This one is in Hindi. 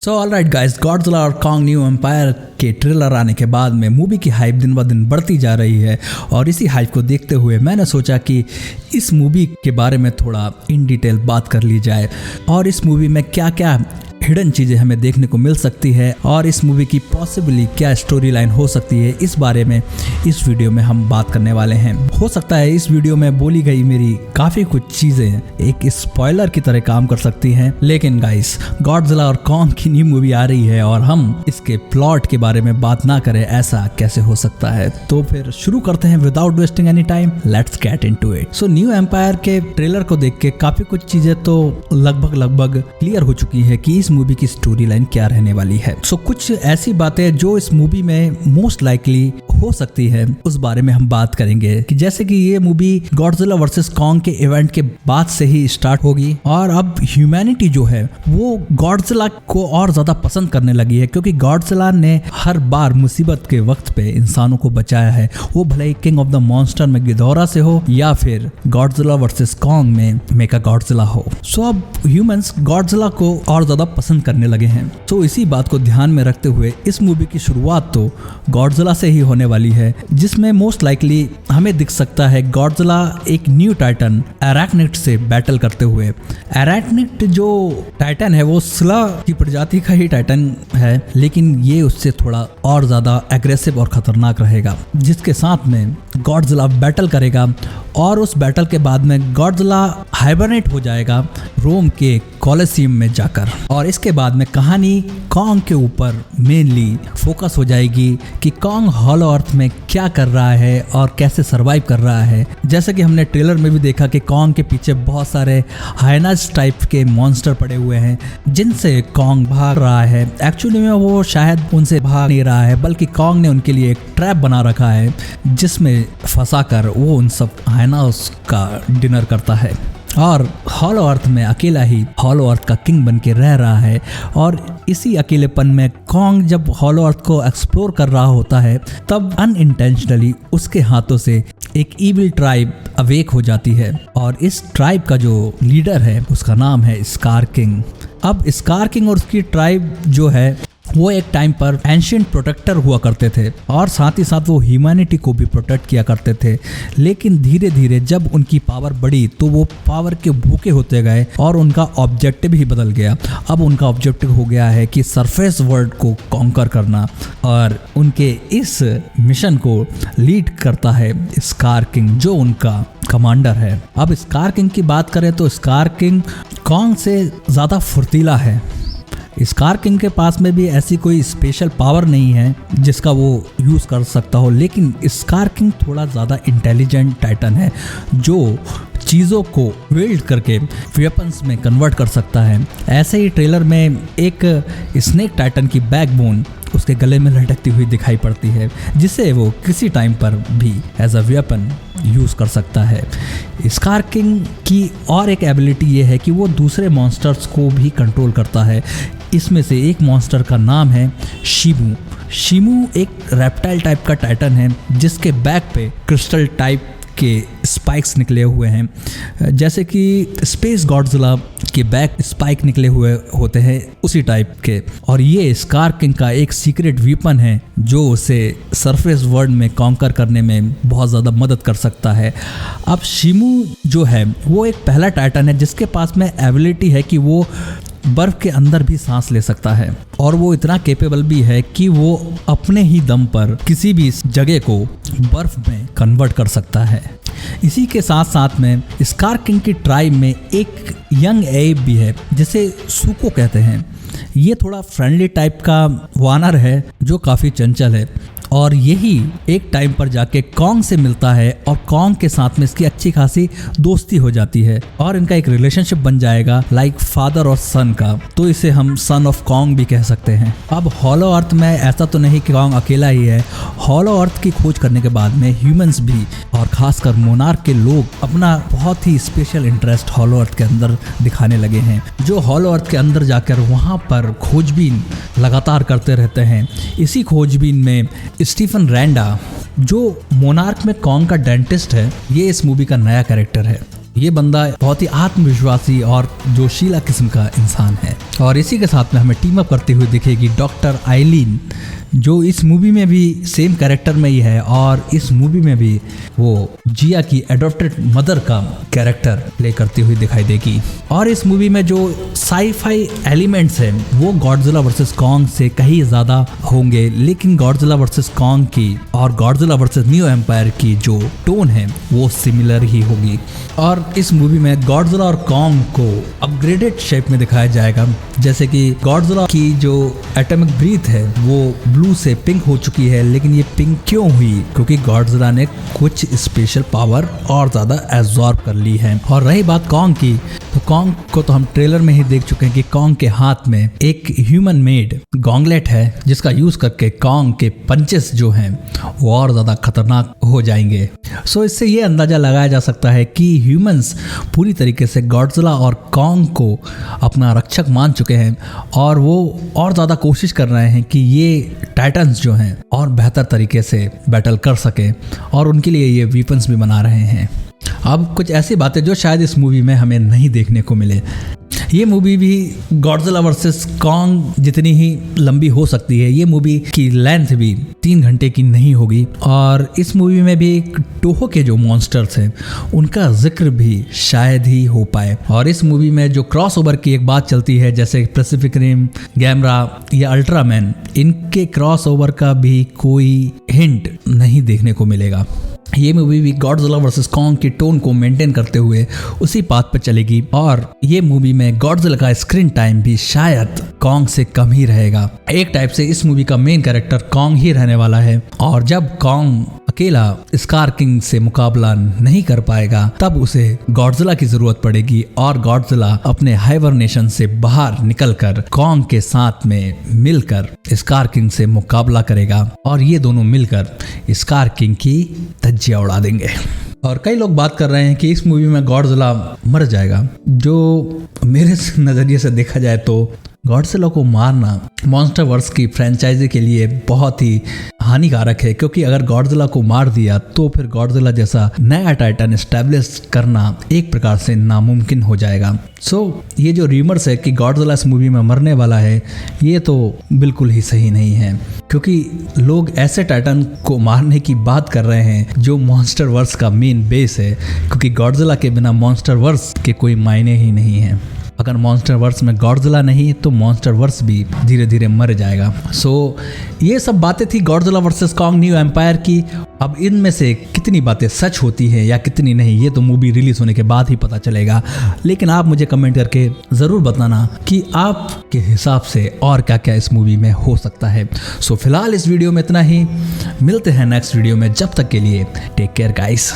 सो ऑलराइट गाइस, गॉडजिला और कॉन्ग न्यू एम्पायर के ट्रेलर आने के बाद में मूवी की हाइप दिन ब दिन बढ़ती जा रही है और इसी हाइप को देखते हुए मैंने सोचा कि इस मूवी के बारे में थोड़ा इन डिटेल बात कर ली जाए और इस मूवी में क्या क्या हिडन चीज़ें हमें देखने को मिल सकती है और इस मूवी की पॉसिबली क्या स्टोरी लाइन हो सकती है, इस बारे में इस वीडियो में हम बात करने वाले हैं। हो सकता है इस वीडियो में बोली गई मेरी काफ़ी कुछ चीज़ें एक स्पॉइलर की तरह काम कर सकती हैं, लेकिन गाइस गॉडजिला और कॉन्ग की न्यू मूवी आ रही है और हम इसके प्लॉट के बारे में बात ना करें, ऐसा कैसे हो सकता है। तो फिर शुरू करते हैं without wasting any time, let's get into it. So new empire के ट्रेलर को देख के काफ़ी कुछ चीज़ें तो लगभग क्लियर हो चुकी है कि इस मूवी की स्टोरी लाइन क्या रहने वाली है। सो कुछ ऐसी बातें जो इस मूवी में मोस्ट लाइकली हो सकती है उस बारे में हम बात करेंगे कि जैसे कि ये मूवी गॉडजिला वर्सेस कॉन्ग के इवेंट के बाद से ही स्टार्ट होगी और अब ह्यूमैनिटी जो है वो गॉडजिला को और ज्यादा पसंद करने लगी है, क्योंकि गॉडजिला ने हर बार मुसीबत के वक्त पे इंसानों को बचाया है, वो भले ही किंग ऑफ द मॉन्स्टर में गिदोरा से हो या फिर गॉडजिला वर्सेस कॉन्ग में मेका गॉडजिला हो। सो अब ह्यूमंस गॉडजिला को और ज्यादा पसंद करने लगे हैं। तो इसी बात को ध्यान में रखते हुए इस मूवी की शुरुआत तो गॉडजिला से ही होने वाली है, जिसमें मोस्ट लाइकली हमें दिख सकता है गॉडजिला एक न्यू टाइटन अराक्निड से बैटल करते हुए। अराक्निड जो टाइटन है वो स्ला की प्रजाति का ही टाइटन है, लेकिन ये उससे थोड़ा और ज्यादा एग्रेसिव और खतरनाक रहेगा, जिसके साथ में गॉडजिला बैटल करेगा और उस बैटल के बाद में गॉडजिला हाइबरनेट हो जाएगा रोम के कॉलोसियम में जाकर। और इसके बाद में कहानी कॉन्ग के ऊपर मेनली फोकस हो जाएगी कि कॉन्ग हॉलो अर्थ में क्या कर रहा है और कैसे सरवाइव कर रहा है। जैसे कि हमने ट्रेलर में भी देखा कि कॉन्ग के पीछे बहुत सारे हाइनास टाइप के मॉन्स्टर पड़े हुए हैं जिनसे कॉन्ग भाग रहा है। एक्चुअली में वो शायद उनसे भाग नहीं रहा है, बल्कि कॉन्ग ने उनके लिए एक ट्रैप बना रखा है जिसमें फंसाकर वो उन सब हाइनास का डिनर करता है और हॉलो अर्थ में अकेला ही हॉलो अर्थ का किंग बन के रह रहा है। और इसी अकेलेपन में कॉन्ग जब हॉलो अर्थ को एक्सप्लोर कर रहा होता है तब अनइंटेंशनली उसके हाथों से एक इविल ट्राइब अवेक हो जाती है और इस ट्राइब का जो लीडर है उसका नाम है स्कार किंग। अब स्कार किंग और उसकी ट्राइब जो है वो एक टाइम पर एंशिएंट प्रोटेक्टर हुआ करते थे और साथ ही साथ वो ह्यूमैनिटी को भी प्रोटेक्ट किया करते थे, लेकिन धीरे धीरे जब उनकी पावर बढ़ी तो वो पावर के भूखे होते गए और उनका ऑब्जेक्टिव ही बदल गया। अब उनका ऑब्जेक्टिव हो गया है कि सरफेस वर्ल्ड को कॉन्कर करना और उनके इस मिशन को लीड करता है स्कार किंग जो उनका कमांडर है। अब स्कार किंग की बात करें तो स्कार किंग कॉन्ग से ज़्यादा फुर्तीला है। स्कार किंग के पास में भी ऐसी कोई स्पेशल पावर नहीं है जिसका वो यूज़ कर सकता हो, लेकिन स्कार किंग थोड़ा ज़्यादा इंटेलिजेंट टाइटन है जो चीज़ों को वेल्ड करके वेपन्स में कन्वर्ट कर सकता है। ऐसे ही ट्रेलर में एक स्नेक टाइटन की बैकबोन उसके गले में लटकती हुई दिखाई पड़ती है जिसे वो किसी टाइम पर भी एज अ वेपन यूज़ कर सकता है। स्कार किंग की और एक एबिलिटी ये है कि वो दूसरे मॉन्स्टर्स को भी कंट्रोल करता है। इसमें से एक मॉन्स्टर का नाम है शिमू। शिमू एक रेप्टाइल टाइप का टाइटन है जिसके बैक पे क्रिस्टल टाइप के स्पाइक्स निकले हुए हैं, जैसे कि स्पेस गॉडजिला के बैक स्पाइक निकले हुए होते हैं उसी टाइप के। और ये स्कार किंग का एक सीक्रेट वेपन है जो उसे सरफेस वर्ल्ड में कॉन्कर करने में बहुत ज़्यादा मदद कर सकता है। अब शिमू जो है वो एक पहला टाइटन है जिसके पास में एबिलिटी है कि वो बर्फ के अंदर भी सांस ले सकता है और वो इतना केपेबल भी है कि वो अपने ही दम पर किसी भी जगह को बर्फ में कन्वर्ट कर सकता है। इसी के साथ साथ में स्कार किंग की ट्राइब में एक यंग एब भी है जिसे सुको कहते हैं। ये थोड़ा फ्रेंडली टाइप का वानर है जो काफ़ी चंचल है और यही एक टाइम पर जाके कॉन्ग से मिलता है और कॉन्ग के साथ में इसकी अच्छी खासी दोस्ती हो जाती है और इनका एक रिलेशनशिप बन जाएगा लाइक फादर और सन का। तो इसे हम सन ऑफ कॉन्ग भी कह सकते हैं। अब हॉलो अर्थ में ऐसा तो नहीं कि कॉन्ग अकेला ही है। हॉलो अर्थ की खोज करने के बाद में ह्यूमंस भी और खासकर मोनार्क के लोग अपना बहुत ही स्पेशल इंटरेस्ट हॉलो अर्थ के अंदर दिखाने लगे हैं, जो हॉलो अर्थ के अंदर जाकर वहाँ पर खोजबीन लगातार करते रहते हैं। इसी खोजबीन में स्टीफन रैंडा जो मोनार्क में कॉन्ग का डेंटिस्ट है, ये इस मूवी का नया कैरेक्टर है। ये बंदा बहुत ही आत्मविश्वासी और जोशीला किस्म का इंसान है। और इसी के साथ में हमें टीम अप करते हुए दिखेगी डॉक्टर आइलीन, जो इस मूवी में भी सेम कैरेक्टर में ही है और इस मूवी में भी वो जिया की एडॉप्टेड मदर का कैरेक्टर प्ले करती हुई दिखाई देगी। और इस मूवी में जो साई-फाई एलिमेंट्स हैं वो गॉडजिला वर्सेस कॉन्ग से कहीं ज़्यादा होंगे, लेकिन गॉडजिला वर्सेस कॉन्ग की और गॉडजिला वर्सेस न्यू एम्पायर की जो टोन है वो सिमिलर ही होगी। और इस मूवी में गॉडजिला और कॉन्ग को अपग्रेडेड शेप में दिखाया जाएगा, जैसे कि गॉडजिला की जो एटॉमिक ब्रीथ है वो ब्लू से पिंक हो चुकी है, लेकिन ये पिंक क्यों हुई? क्योंकि गॉडजिला ने कुछ स्पेशल पावर और ज़्यादा एब्जॉर्ब कर ली है। और रही बात कॉन्ग की, तो कॉन्ग को तो हम ट्रेलर में ही देख चुके हैं कि कॉन्ग के हाथ में एक ह्यूमन मेड गॉन्गलेट है, जिसका यूज करके कॉन्ग के पंचेस जो हैं वो और ज़्यादा खतरनाक हो जाएंगे। सो इससे ये अंदाज़ा लगाया जा सकता है कि ह्यूमंस पूरी तरीके से गॉडजिला और कॉन्ग को अपना रक्षक मान चुके हैं और वो और ज़्यादा कोशिश कर रहे हैं कि ये टाइटन्स जो हैं और बेहतर तरीके से बैटल कर सके, और उनके लिए ये वीपन्स भी बना रहे हैं। अब कुछ ऐसी बातें जो शायद इस मूवी में हमें नहीं देखने को मिले। ये मूवी भी गॉडजिला वर्सेस कॉन्ग जितनी ही लंबी हो सकती है, ये मूवी की लेंथ भी 3 घंटे की नहीं होगी। और इस मूवी में भी टोहो के जो मॉन्स्टर्स हैं उनका जिक्र भी शायद ही हो पाए। और इस मूवी में जो क्रॉसओवर की एक बात चलती है, जैसे पैसिफिक रिम, गैमरा या अल्ट्रामैन, इनके क्रॉसओवर का भी कोई हिंट नहीं देखने को मिलेगा। ये मूवी भी गॉडजिला वर्सेस कॉन्ग की टोन को मेंटेन करते हुए उसी पाथ पर चलेगी, और ये मूवी में गॉडजिला का स्क्रीन टाइम भी शायद कॉन्ग से कम ही रहेगा। एक टाइप से इस मूवी का मेन कैरेक्टर कॉन्ग ही रहने वाला है, और जब कॉन्ग अकेला स्कार किंग से मुकाबला नहीं कर पाएगा तब उसे गॉडजिला की जरूरत पड़ेगी, और गॉडजिला अपने हाइबरनेशन से बाहर निकलकर कॉन्ग के साथ में मिलकर स्कार किंग से मुकाबला करेगा, और ये दोनों मिलकर स्कार किंग की धज्जियां उड़ा देंगे। और कई लोग बात कर रहे हैं कि इस मूवी में गॉडजिला मर जाएगा, जो मेरे नज़रिए से देखा जाए तो गॉडजिला को मारना मॉन्स्टरवर्स की फ्रेंचाइजी के लिए बहुत ही हानिकारक है, क्योंकि अगर गॉडजिला को मार दिया तो फिर गॉडजिला जैसा नया टाइटन एस्टैब्लिश करना एक प्रकार से नामुमकिन हो जाएगा। सो ये जो र्यूमर्स है कि गॉडजिला इस मूवी में मरने वाला है, ये तो बिल्कुल ही सही नहीं है, क्योंकि लोग ऐसे टाइटन को मारने की बात कर रहे हैं जो मॉन्स्टरवर्स का मेन बेस है, क्योंकि गॉडजिला के बिना मॉन्स्टरवर्स के कोई मायने ही नहीं है। अगर मॉन्स्टरवर्स में गॉडजिला नहीं तो मॉन्स्टरवर्स भी धीरे धीरे मर जाएगा। सो ये सब बातें थी Godzilla versus Kong new empire की। अब इनमें से कितनी बातें सच होती हैं या कितनी नहीं, ये तो मूवी रिलीज होने के बाद ही पता चलेगा। लेकिन आप मुझे कमेंट करके ज़रूर बताना कि आपके हिसाब से और क्या क्या इस मूवी में हो सकता है। सो फिलहाल इस वीडियो में इतना ही, मिलते हैं नेक्स्ट वीडियो में। जब तक के लिए टेक केयर गाइस।